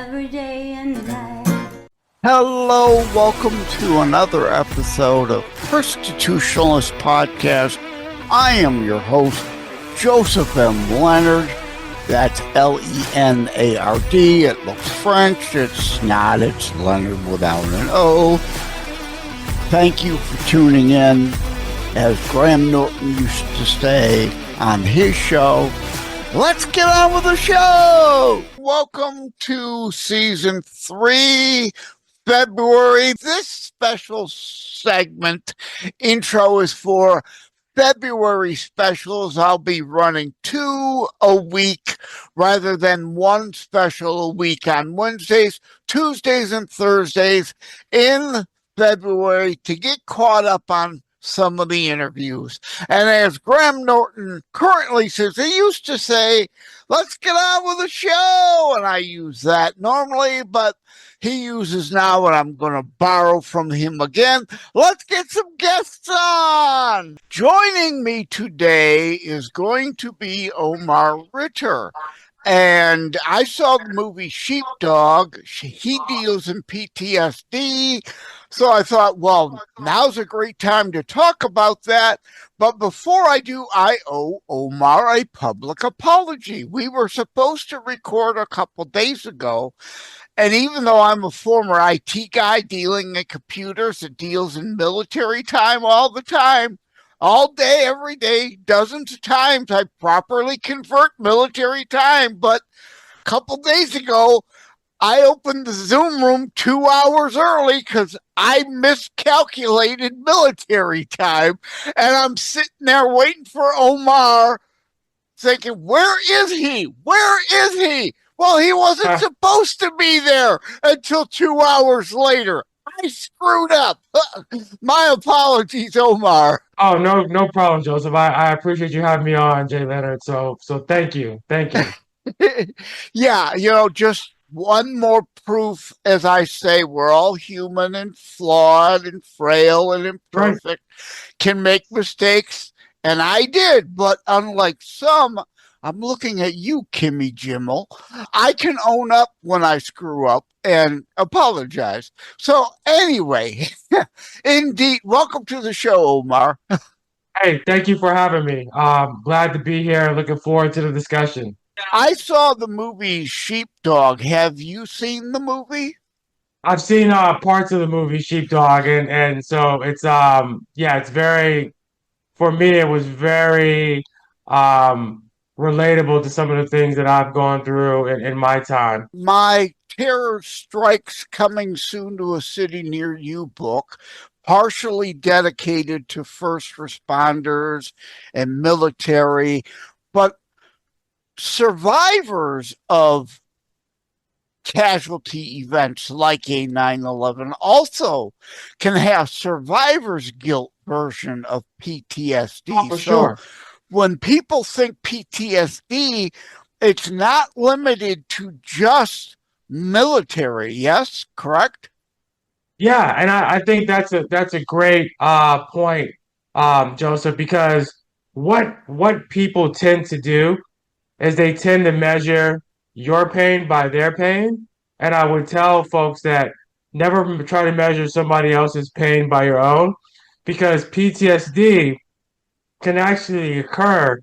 every day and night. Hello, welcome to another episode of Constitutionalist Podcast. I am your host, Joseph M. Leonard. That's L-E-N-A-R-D. It looks French. It's not. It's Leonard without an O. Thank you for tuning in. As Graham Norton used to say on his show, let's get on with the show. Welcome to Season 3, February. This special segment intro is for February specials. I'll be running 2 a week rather than 1 special a week on Wednesdays, Tuesdays, and Thursdays in February to get caught up on some of the interviews. And as Graham Norton currently says, he used to say, let's get on with the show. And I use that normally, but he uses now, and I'm going to borrow from him again. Let's get some guests on. Joining me today is going to be Omar Ritter. And I saw the movie Sheepdog. He deals in PTSD. So I thought, well, now's a great time to talk about that. But before I do, I owe Omar a public apology. We were supposed to record a couple days ago. And even though I'm a former IT guy dealing in computers that deals in military time all the time, all day, every day, dozens of times, I properly convert military time. But a couple days ago, I opened the Zoom room 2 hours early because I miscalculated military time. And I'm sitting there waiting for Omar, thinking, where is he? Where is he? Well, he wasn't supposed to be there until 2 hours later. I screwed up. My apologies, Omar. Oh, no problem, Joseph. I appreciate you having me on, Jay Leonard. So thank you. Yeah, just one more proof, as I say, we're all human and flawed and frail and imperfect, right. Can make mistakes, and I did, but unlike some, I'm looking at you, Kimmy Jimmel. I can own up when I screw up and apologize. So anyway, indeed, welcome to the show, Omar. Hey, thank you for having me. Glad to be here. Looking forward to the discussion. I saw the movie Sheepdog. Have you seen the movie? I've seen parts of the movie Sheepdog, and so it's it's very, for me, it was very relatable to some of the things that I've gone through in my time. My Terror Strikes Coming Soon to a City Near You book, partially dedicated to first responders and military, but survivors of casualty events like a 9/11 also can have survivor's guilt version of PTSD. Oh, for sure. When people think PTSD, it's not limited to just military. Yes, correct? Yeah, and I think that's a great point, Joseph, because what people tend to do is they tend to measure your pain by their pain. And I would tell folks that never try to measure somebody else's pain by your own, because PTSD can actually occur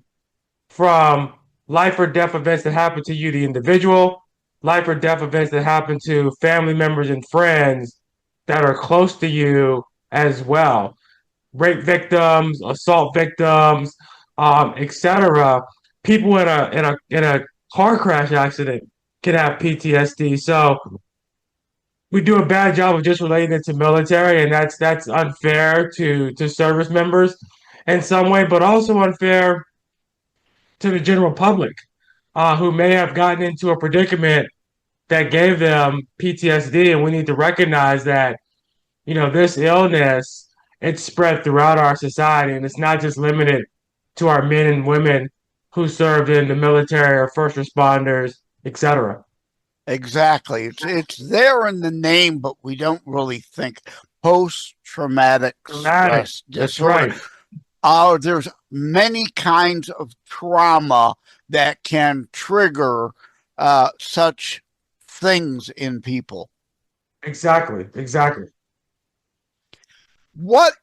from life or death events that happen to you, the individual, life or death events that happen to family members and friends that are close to you as well. Rape victims, assault victims, etc. People in a car crash accident can have PTSD. So we do a bad job of just relating it to military, and that's unfair to service members in some way, but also unfair to the general public who may have gotten into a predicament that gave them PTSD. And we need to recognize that, this illness, it's spread throughout our society, and it's not just limited to our men and women who served in the military or first responders, etc. Exactly. It's there in the name, but we don't really think post-traumatic stress disorder. That's right. There's many kinds of trauma that can trigger such things in people. Exactly. Exactly. What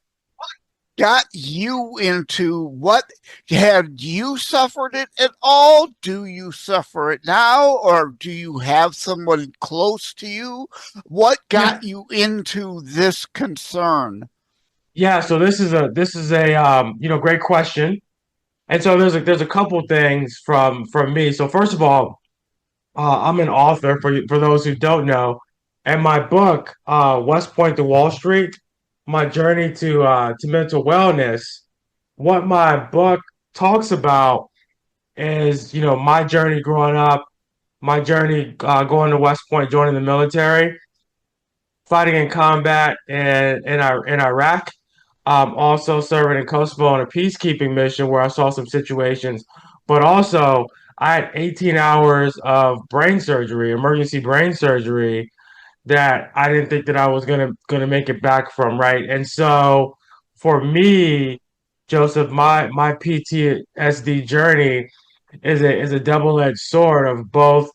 got you into what? Had you suffered it at all? Do you suffer it now, or do you have someone close to you? What got Yeah. you into this concern? Yeah. So this is a great question. And so there's a couple things from me. So first of all, I'm an author for those who don't know, and my book, West Point to Wall Street, my journey to mental wellness. What my book talks about is, my journey growing up, my journey going to West Point, joining the military, fighting in combat in Iraq, also serving in Kosovo on a peacekeeping mission where I saw some situations, but also I had 18 hours of brain surgery, emergency brain surgery that I didn't think that I was gonna make it back from, right? And so for me, Joseph, my PTSD journey is a double-edged sword of both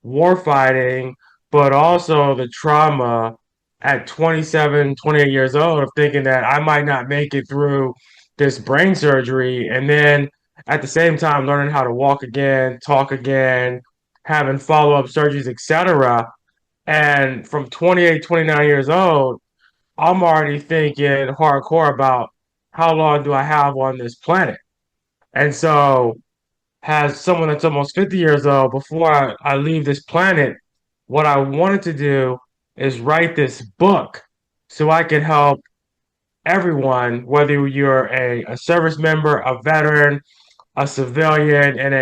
war fighting, but also the trauma at 27, 28 years old of thinking that I might not make it through this brain surgery, and then at the same time learning how to walk again, talk again, having follow-up surgeries, etc. And from 28, 29 years old, I'm already thinking hardcore about how long do I have on this planet. And so has someone that's almost 50 years old, before I leave this planet, what I wanted to do is write this book so I can help everyone, whether you're a service member, a veteran, a civilian in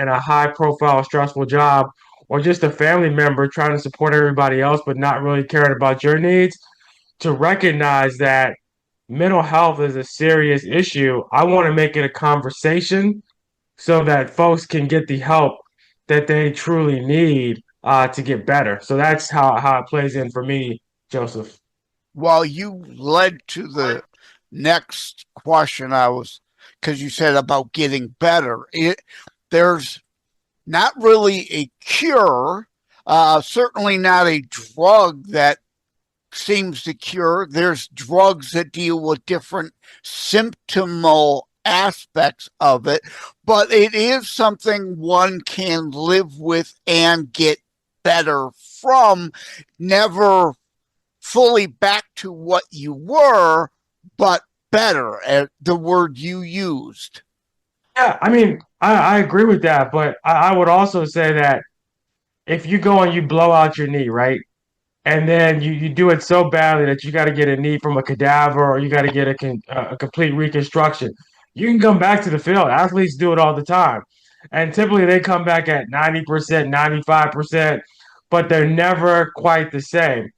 a high profile, stressful job, or just a family member trying to support everybody else but not really caring about your needs, to recognize that mental health is a serious issue. I want to make it a conversation so that folks can get the help that they truly need to get better. So that's how it plays in for me, Joseph. Well, you led to the next question because you said about getting better. There's not really a cure, certainly not a drug that seems to cure. There's drugs that deal with different symptomal aspects of it, but it is something one can live with and get better from. Never fully back to what you were, but better, the word you used. Yeah, I mean, I agree with that, but I would also say that if you go and you blow out your knee, right? And then you do it so badly that you got to get a knee from a cadaver, or you got to get a complete reconstruction. You can come back to the field. Athletes do it all the time. And typically they come back at 90%, 95%, but they're never quite the same.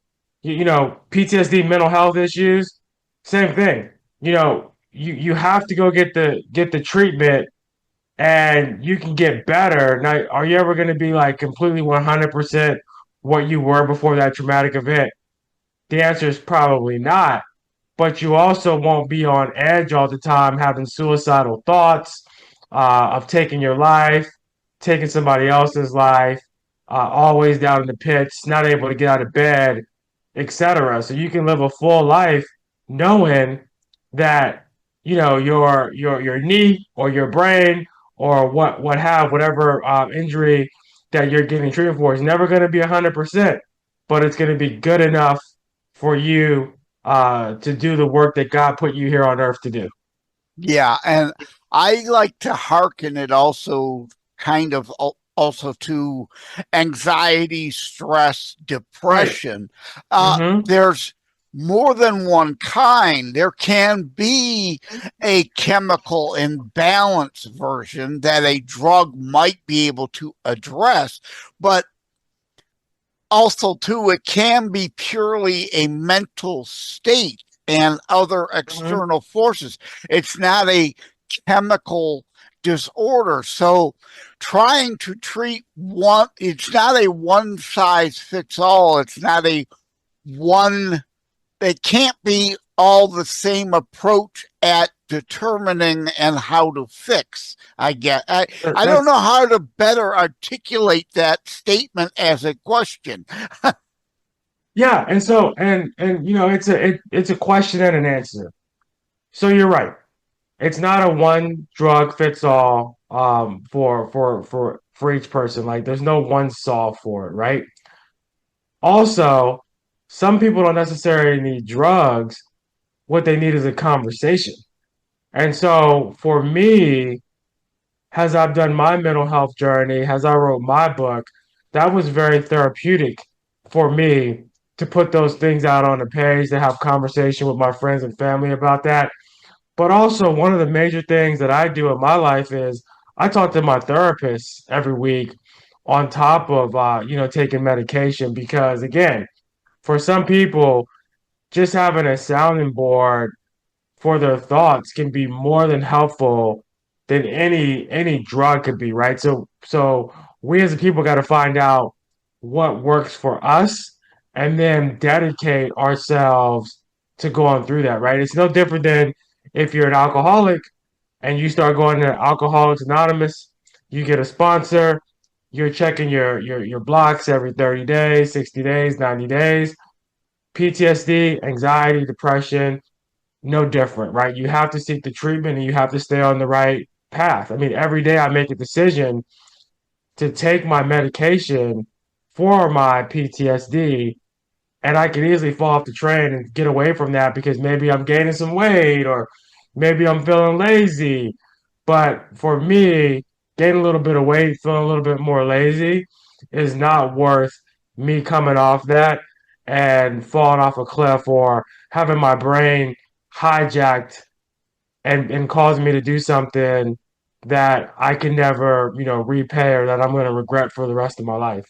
PTSD, mental health issues, same thing. You have to go get the treatment and you can get better. Now, are you ever going to be like completely 100% what you were before that traumatic event? The answer is probably not. But you also won't be on edge all the time, having suicidal thoughts, of taking your life, taking somebody else's life, always down in the pits, not able to get out of bed, etc. So you can live a full life knowing that your knee or your brain or whatever injury that you're getting treatment for is never going to be 100%, but it's going to be good enough for you to do the work that God put you here on earth to do. Yeah, and I like to hearken it also kind of also to anxiety, stress, Right. depression. Mm-hmm. There's more than one kind. There can be a chemical imbalance version that a drug might be able to address, but also too, it can be purely a mental state and other Mm-hmm. external forces. It's not a chemical disorder. So trying to treat one, it's not a one size fits all. It's not a one, it can't be all the same approach at determining and how to fix. I get. I don't That's know how to better articulate that statement as a question. yeah, and so and it's a question and an answer. So you're right. It's not a one drug fits all for each person. Like there's no one solve for it, right? Also, some people don't necessarily need drugs. What they need is a conversation. And so for me, as I've done my mental health journey, as I wrote my book, that was very therapeutic for me to put those things out on the page, to have conversation with my friends and family about that. But also, one of the major things that I do in my life is I talk to my therapist every week on top of taking medication because again, for some people, just having a sounding board for their thoughts can be more than helpful than any drug could be, right? So we as a people got to find out what works for us and then dedicate ourselves to going through that, right? It's no different than if you're an alcoholic and you start going to Alcoholics Anonymous, you get a sponsor, you're checking your blocks every 30 days, 60 days, 90 days. PTSD, anxiety, depression, no different, right? You have to seek the treatment and you have to stay on the right path. I mean, every day I make a decision to take my medication for my PTSD, and I can easily fall off the train and get away from that because maybe I'm gaining some weight or maybe I'm feeling lazy. But for me, gaining a little bit of weight, feeling a little bit more lazy is not worth me coming off that and falling off a cliff or having my brain hijacked and causing me to do something that I can never, repay or that I'm going to regret for the rest of my life.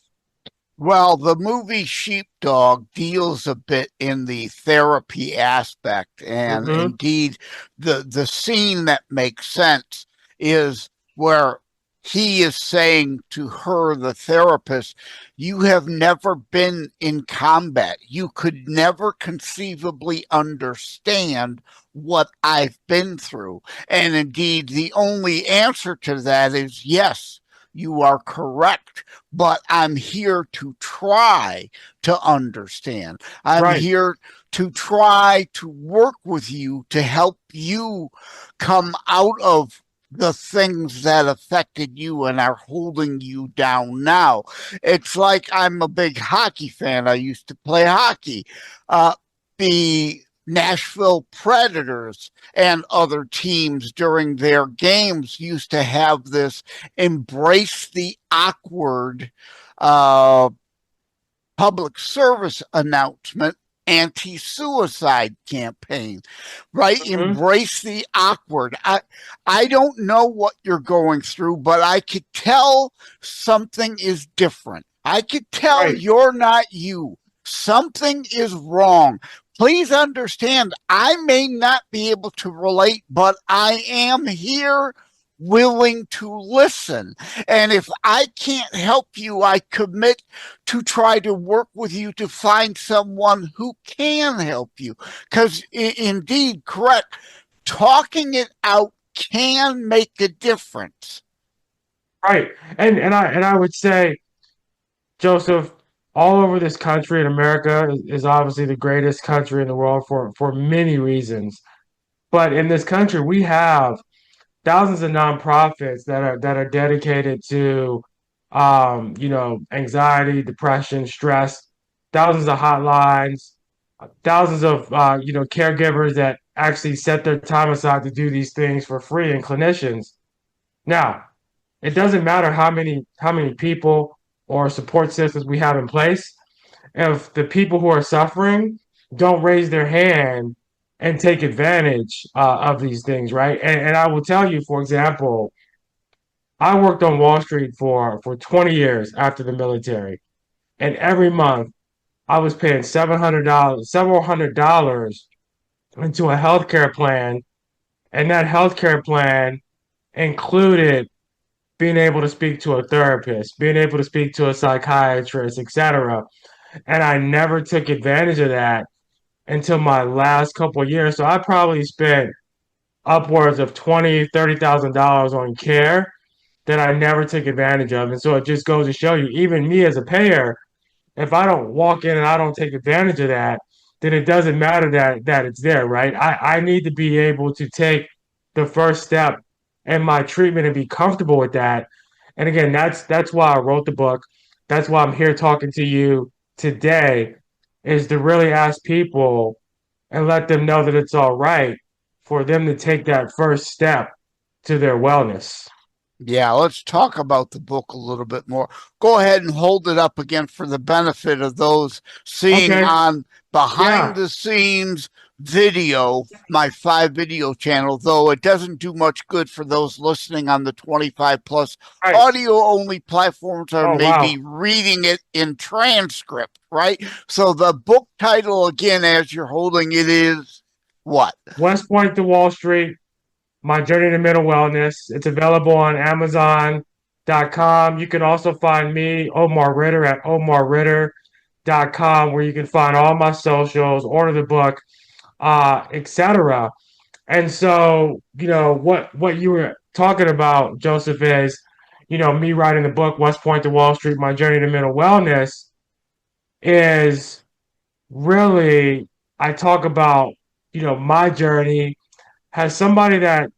Well, the movie Sheepdog deals a bit in the therapy aspect, and Hmm. indeed, the scene that makes sense is where he is saying to her, the therapist, "You have never been in combat. You could never conceivably understand what I've been through." And indeed, the only answer to that is yes, you are correct, but I'm here to try to understand. I'm Right. here to try to work with you to help you come out of the things that affected you and are holding you down now. It's like I'm a big hockey fan. I used to play hockey. Uh, the Nashville Predators and other teams during their games used to have this embrace the awkward uh, public service announcement anti-suicide campaign, right? Hmm. Embrace the awkward. I don't know what you're going through, but I could tell something is different. I could tell Right. you're not you. Something is wrong. Please understand, I may not be able to relate, but I am here willing to listen. And if I can't help you, I commit to try to work with you to find someone who can help you. Because indeed, correct, talking it out can make a difference. Right. And I would say, Joseph, all over this country in America is obviously the greatest country in the world for many reasons. But in this country, we have thousands of nonprofits that are dedicated to anxiety, depression, stress, thousands of hotlines, thousands of caregivers that actually set their time aside to do these things for free and clinicians. Now, it doesn't matter how many people or support systems we have in place if the people who are suffering don't raise their hand and take advantage of these things, right? And I will tell you, for example, I worked on Wall Street for 20 years after the military, and every month I was paying $700, several hundred dollars into a healthcare plan, and that healthcare plan included being able to speak to a therapist, being able to speak to a psychiatrist, etc. And I never took advantage of that until my last couple of years. So I probably spent upwards of $20,000, $30,000 on care that I never took advantage of. And so it just goes to show you, even me as a payer, if I don't walk in and I don't take advantage of that, then it doesn't matter that it's there, right? I need to be able to take the first step in my treatment and be comfortable with that. And again, that's why I wrote the book. That's why I'm here talking to you today, is to really ask people and let them know that it's all right for them to take that first step to their wellness. Yeah, let's talk about the book a little bit more. Go ahead and hold it up again for the benefit of those seeing Okay. on behind Yeah. the scenes video, my 5 video channel, though it doesn't do much good for those listening on the 25 plus Right. audio only platforms or Oh, wow. maybe reading it in transcript, right? So the book title again, as you're holding it, is what? West Point to Wall Street, My Journey to Mental Wellness. It's available on Amazon.com. You can also find me, Omar Ritter, at omarritter.com, where you can find all my socials, order the book, etc. And so, what you were talking about, Joseph, is, me writing the book, West Point to Wall Street, My Journey to Mental Wellness, is really, I talk about, my journey as somebody that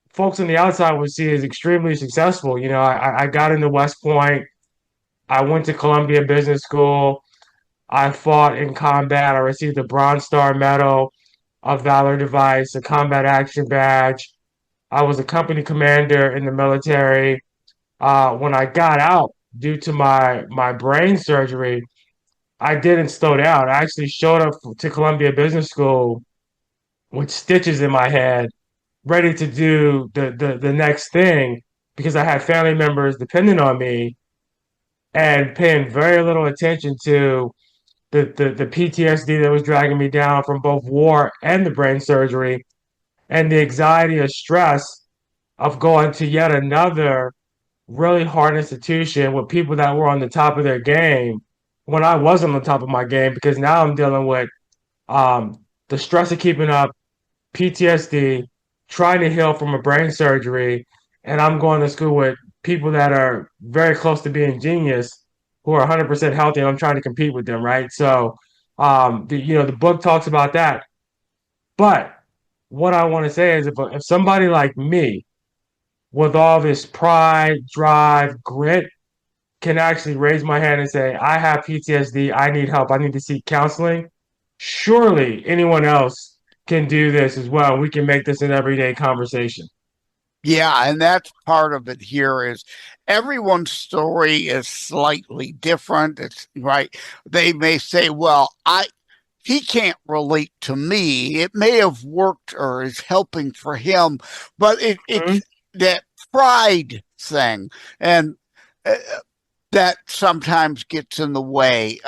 folks on the outside would see as extremely successful. I got into West Point. I went to Columbia Business School. I fought in combat. I received a Bronze Star Medal, a Valor Device, a Combat Action Badge. I was a company commander in the military. When I got out, due to my brain surgery, I didn't slow down. I actually showed up to Columbia Business School with stitches in my head, ready to do the next thing because I had family members depending on me and paying very little attention to the PTSD that was dragging me down from both war and the brain surgery and the anxiety or stress of going to yet another really hard institution with people that were on the top of their game when I wasn't on the top of my game, because now I'm dealing with the stress of keeping up, PTSD, trying to heal from a brain surgery, and I'm going to school with people that are very close to being genius, who are 100% healthy, and I'm trying to compete with them, right? So, the book talks about that. But what I want to say is, if somebody like me, with all this pride, drive, grit, can actually raise my hand and say, I have PTSD, I need help, I need to seek counseling, surely anyone else can do this as well. We can make this an everyday conversation. Yeah, and that's part of it here is everyone's story is slightly different. It's right. They may say, well, I he can't relate to me. It may have worked or is helping for him, but it's Mhm. that pride thing. And uh, that sometimes gets in the way.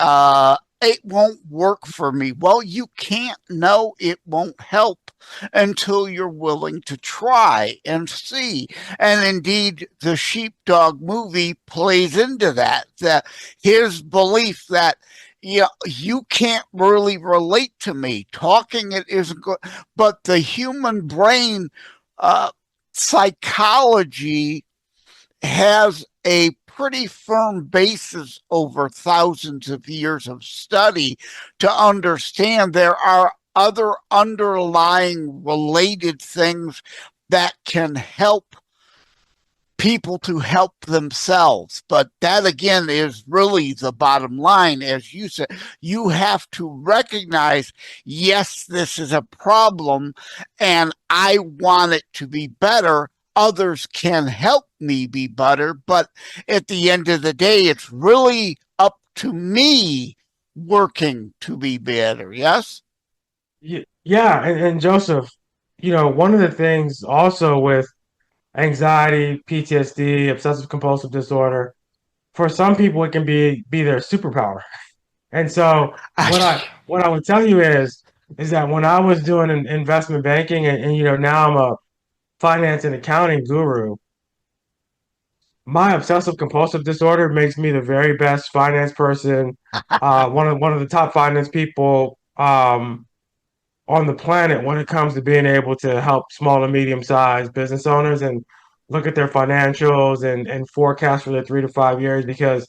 It won't work for me. Well, you can't know it won't help until you're willing to try and see. And indeed, the sheepdog movie plays into that. That his belief that you can't really relate to me. Talking it isn't good, but the human brain uh, psychology has a pretty firm basis over thousands of years of study to understand there are other underlying related things that can help people to help themselves. But that again is really the bottom line. As you said, you have to recognize, yes, this is a problem and I want it to be better. Others can help me be better. But at the end of the day, it's really up to me working to be better. Yes? Yeah, and Joseph, one of the things also with anxiety, PTSD, obsessive compulsive disorder, for some people it can be their superpower. And so what I would tell you is that when I was doing investment banking, and now I'm a finance and accounting guru, my obsessive compulsive disorder makes me the very best finance person, one of the top finance people. on the planet when it comes to being able to help small and medium-sized business owners and look at their financials and forecast for their 3 to 5 years, because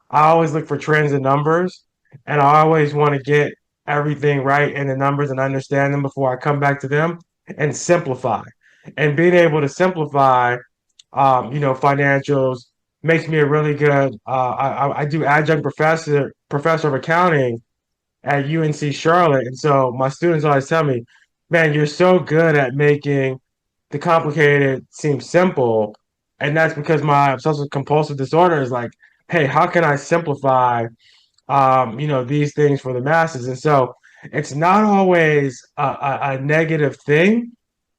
I always look for trends and numbers, and I always want to get everything right in the numbers and understand them before I come back to them and simplify. And being able to simplify, financials makes me a really good. I do adjunct professor of accounting at UNC Charlotte, and so my students always tell me, "Man, you're so good at making the complicated seem simple," and that's because my obsessive compulsive disorder is like, "Hey, how can I simplify, these things for the masses?" And so it's not always a negative thing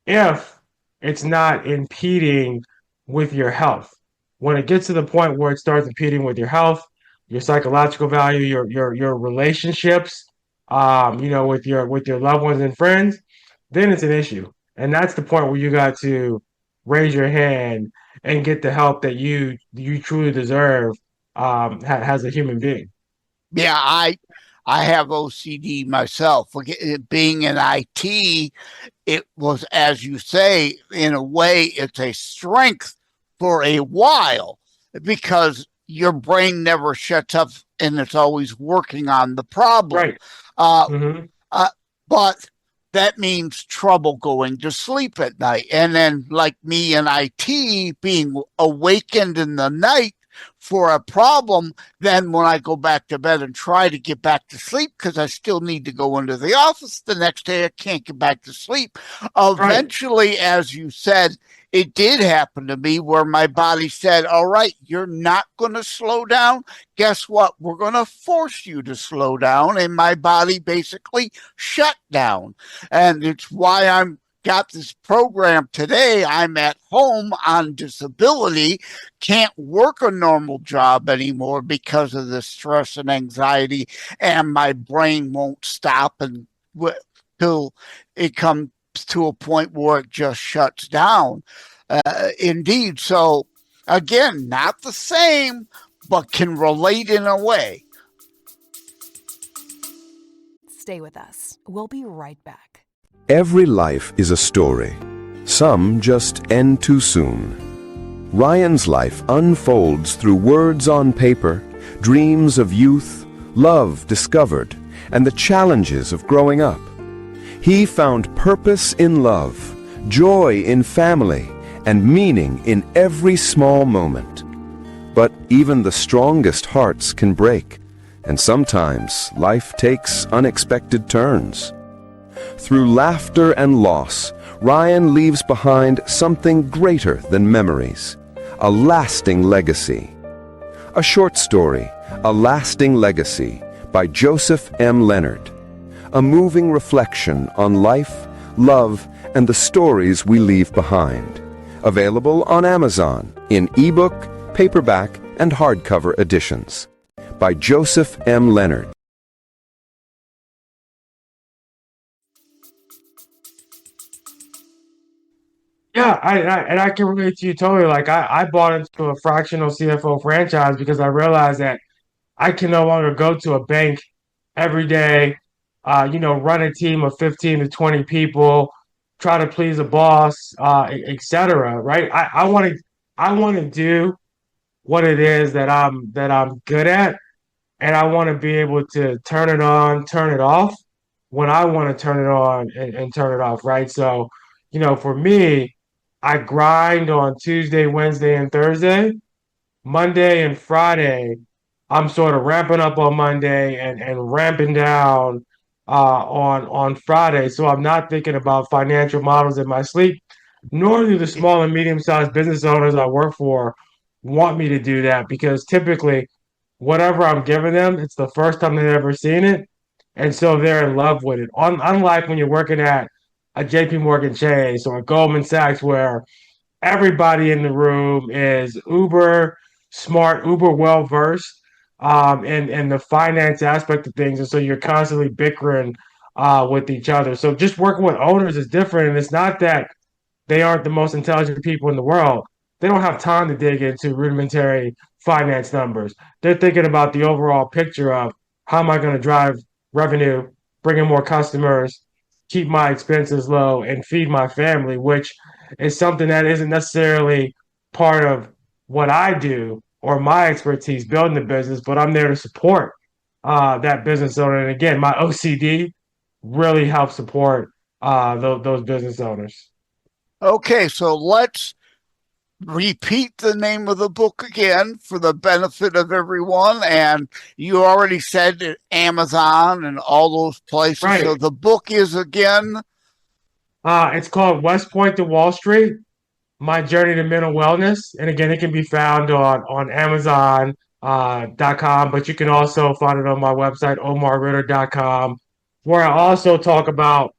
if it's not impeding with your health. When it gets to the point where it starts impeding with your health, your psychological value, your relationships, with your loved ones and friends, then it's an issue. And that's the point where you got to raise your hand and get the help that you truly deserve, as a human being. Yeah, I have OCD myself. Being in IT, it was, as you say, in a way, it's a strength for a while because your brain never shuts up and it's always working on the problem. Right. Uh, Hmm. uh, but that means trouble going to sleep at night. And then, like me in IT, being awakened in the night for a problem, then when I go back to bed and try to get back to sleep because I still need to go into the office the next day, I can't get back to sleep. Right. Eventually, as you said, it did happen to me where my body said, all right, you're not going to slow down. Guess what? We're going to force you to slow down. And my body basically shut down. And it's why I'm got this program today. I'm at home on disability, can't work a normal job anymore because of the stress and anxiety, and my brain won't stop until it comes to a point where it just shuts down. Indeed. So, again, not the same, but can relate in a way. Stay with us. We'll be right back. Every life is a story. Some just end too soon. Ryan's life unfolds through words on paper, dreams of youth, love discovered, and the challenges of growing up. He found purpose in love, joy in family, and meaning in every small moment. But even the strongest hearts can break, and sometimes life takes unexpected turns. Through laughter and loss, Ryan leaves behind something greater than memories, a lasting legacy. A short story, A Lasting Legacy, by Joseph M. Leonard. A moving reflection on life, love, and the stories we leave behind. Available on Amazon in ebook, paperback, and hardcover editions. By Joseph M. Leonard. Yeah, I can relate to you totally. Like I bought into a fractional CFO franchise because I realized that I can no longer go to a bank every day, run a team of 15 to 20 people, try to please a boss, et cetera, right? I want to do what it is that I'm good at, and I want to be able to turn it on, turn it off when I want to turn it on and turn it off, right? So, for me, I grind on Tuesday, Wednesday, and Thursday. Monday and Friday, I'm sort of ramping up on Monday and ramping down on Friday. So I'm not thinking about financial models in my sleep, nor do the small and medium-sized business owners I work for want me to do that, because typically whatever I'm giving them, it's the first time they've ever seen it. And so they're in love with it. Unlike when you're working at a JP Morgan Chase or a Goldman Sachs, where everybody in the room is uber smart, uber well versed, in the finance aspect of things, and so you're constantly bickering with each other. So just working with owners is different, and it's not that they aren't the most intelligent people in the world. They don't have time to dig into rudimentary finance numbers. They're thinking about the overall picture of how am I going to drive revenue, bring in more customers, keep my expenses low and feed my family, which is something that isn't necessarily part of what I do or my expertise building the business, but I'm there to support that business owner. And again, my OCD really helps support those business owners. Okay, so let's repeat the name of the book again for the benefit of everyone. And you already said Amazon and all those places. Right. So the book is again. It's called West Point to Wall Street: My Journey to Mental Wellness. And again, it can be found on Amazon. .com, but you can also find it on my website, omarritter.com, where I also talk about,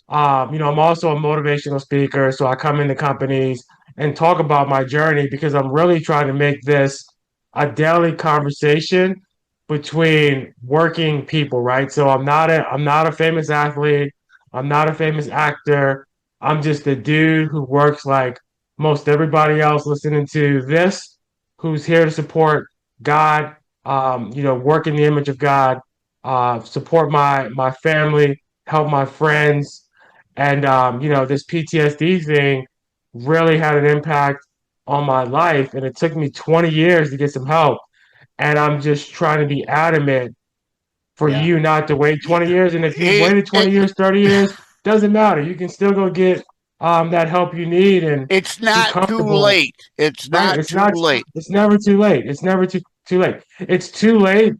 I'm also a motivational speaker. So I come into companies and talk about my journey because I'm really trying to make this a daily conversation between working people, right? So I'm not a famous athlete. I'm not a famous actor. I'm just a dude who works like most everybody else listening to this, who's here to support God, work in the image of God, support my family, help my friends, and this PTSD thing really had an impact on my life, and it took me 20 years to get some help. And I'm just trying to be adamant for Yeah. you not to wait 20 years. And if you've It, waited 20 it, years, 30 years, doesn't matter. You can still go get that help you need and it's be not too comfortable. late. It's Right? not It's too not. late. It's never too late. It's never too late. It's too late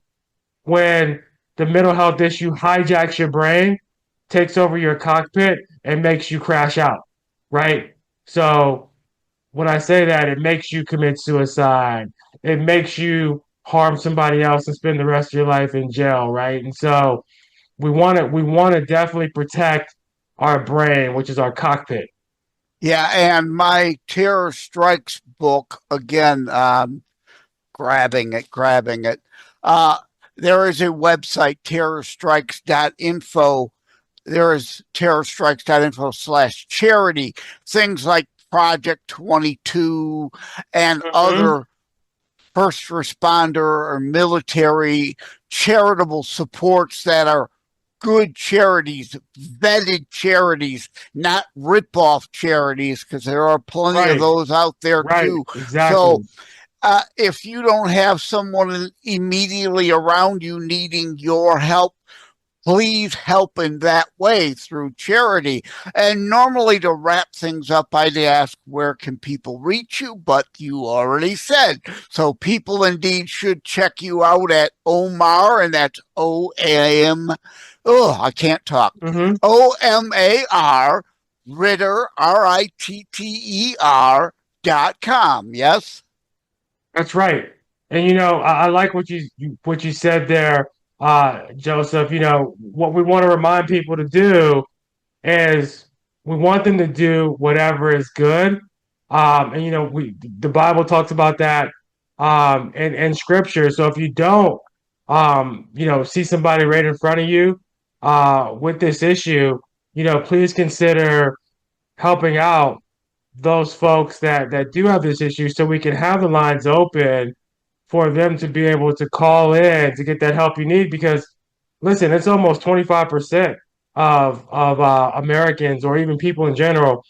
when the mental health issue hijacks your brain, takes over your cockpit, and makes you crash out. Right? So when I say that, it makes you commit suicide. It makes you harm somebody else and spend the rest of your life in jail. Right? And so we want to definitely protect our brain, which is our cockpit. Yeah, and my Terror Strikes book again. Grabbing it. Uh, there is a website, terrorstrikes.info. There is terrorstrikes.info/charity. Things like Project 22 and Mm-hmm. other first responder or military charitable supports that are good charities, vetted charities, not rip-off charities, because there are plenty of Right. those out there Right. too. Exactly. So if you don't have someone immediately around you needing your help, please help in that way through charity. And normally, to wrap things up, I'd ask, where can people reach you? But you already said. So people indeed should check you out at Omar, and that's OAM. Oh, I can't talk. Mm-hmm. OMAR Ritter, RITTER.com. Yes? That's right. And I like what you said there, Joseph. What we want to remind people to do is we want them to do whatever is good. And the Bible talks about that in scripture. So if you don't see somebody right in front of you with this issue, please consider helping out those folks that do have this issue so we can have the lines open for them to be able to call in to get that help you need. Because listen, it's almost 25% of Americans or even people in general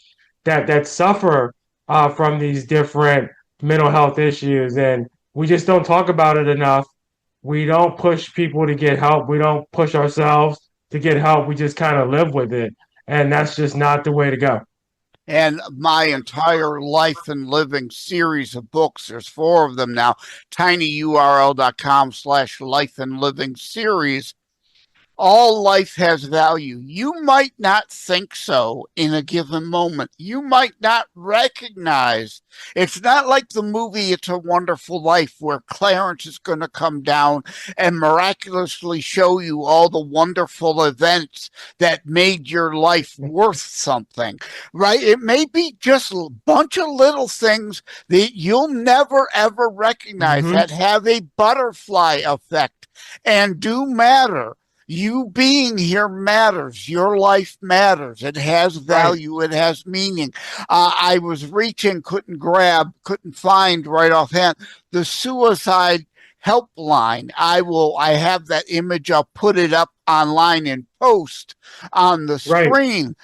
that suffer from these different mental health issues, and we just don't talk about it enough. We don't push people to get help. We don't push ourselves to get help. We just kind of live with it, and that's just not the way to go. And my entire life and living series of books, there's 4 of them now, tinyurl.com/life and living series. All life has value. You might not think so in a given moment. You might not recognize. It's not like the movie It's a Wonderful Life, where Clarence is going to come down and miraculously show you all the wonderful events that made your life worth something, right? It may be just a bunch of little things that you'll never ever recognize Mm-hmm. that have a butterfly effect and do matter. You being here matters. Your life matters. It has Right. value. It has meaning. I was reaching, couldn't grab, couldn't find right offhand the suicide helpline. I have that image. I'll put it up online in post on the Right. screen.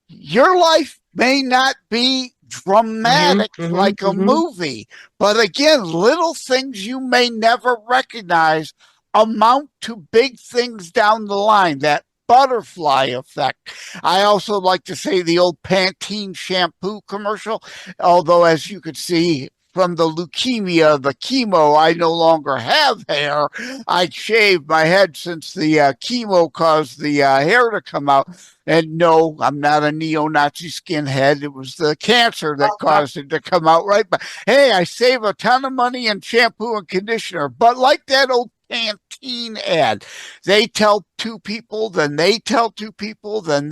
Your life may not be dramatic like a movie, but again, little things you may never recognize amount to big things down the line. That butterfly effect. I also like to say the old Pantene shampoo commercial, although as you could see from the leukemia, the chemo, I no longer have hair. I shaved my head since the chemo caused the hair to come out. And no, I'm not a neo-Nazi skinhead. It was the cancer that caused it to come out, right? But hey, I save a ton of money in shampoo and conditioner. But like that old Pantene ad, they tell two people, then they tell two people, then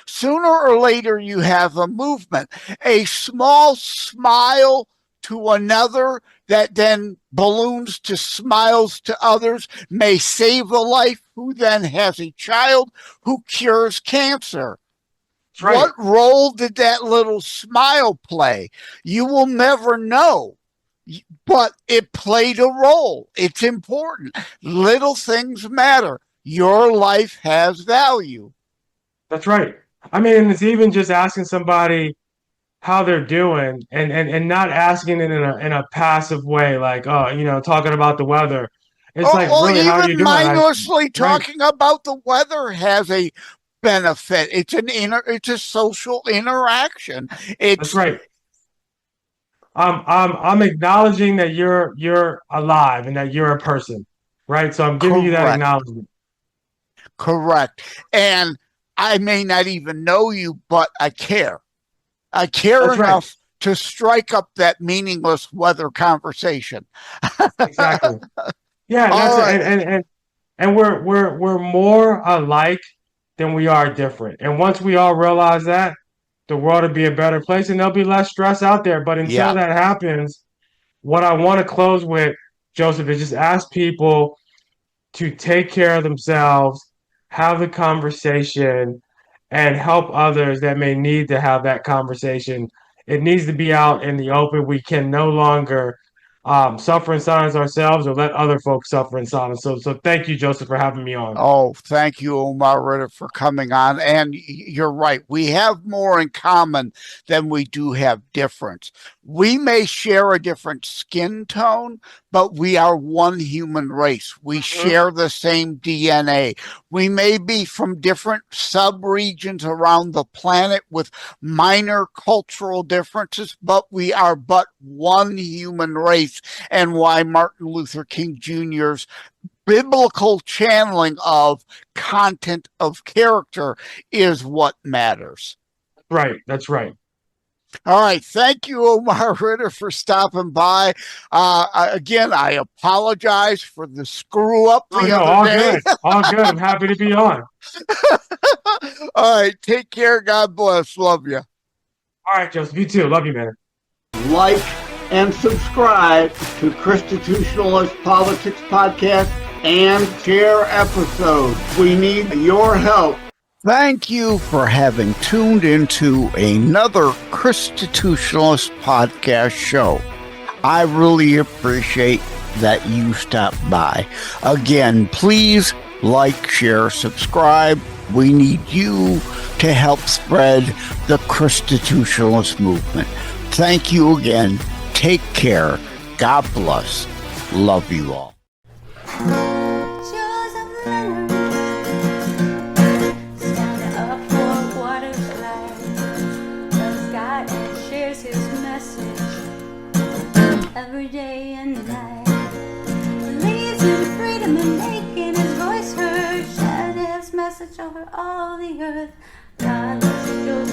sooner or later you have a movement. A small smile to another that then balloons to smiles to others may save a life, who then has a child who cures cancer. Right. What role did that little smile play? You will never know, but it played a role. It's important. Little things matter. Your life has value. That's right. I mean, it's even just asking somebody how they're doing and not asking it in a passive way, like, oh, talking about the weather. It's like, really, how are you doing? Mindlessly talking about the weather has a benefit. It's a social interaction. That's right. I'm acknowledging that you're alive and that you're a person, right? So I'm giving you that acknowledgement. Correct. And I may not even know you, but I care. I care enough to strike up that meaningless weather conversation. Exactly. Yeah, and we're more alike than we are different. And once we all realize that, the world will be a better place and there'll be less stress out there. But until that happens, what I want to close with, Joseph, is just ask people to take care of themselves, have the conversation, and help others that may need to have that conversation. It needs to be out in the open. We can no longer suffer in silence ourselves or let other folks suffer in silence. So thank you, Joseph, for having me on. Oh, thank you, Omar Ritter, for coming on. And you're right. We have more in common than we do have difference. We may share a different skin tone, but we are one human race. We share the same DNA. We may be from different sub-regions around the planet with minor cultural differences, but we are but one human race. And why Martin Luther King Jr.'s biblical channeling of content of character is what matters. Right. That's right. All right. Thank you, Omar Ritter, for stopping by. Again, I apologize for the screw up the other day. Good. All good. I'm happy to be on. All right. Take care. God bless. Love you. All right, Joseph. You too. Love you, man. Like and subscribe to Constitutionalist Politics Podcast and share episodes. We need your help. Thank you for having tuned into another Constitutionalist Podcast show. I really appreciate that you stopped by. Again, please like, share, subscribe. We need you to help spread the Constitutionalist movement. Thank you again. Take care. God bless. Love you all. Standing up for what is right, loves God and shares his message every day and night. Believes in freedom and making his voice heard, sharing his message over all the earth. God loves you,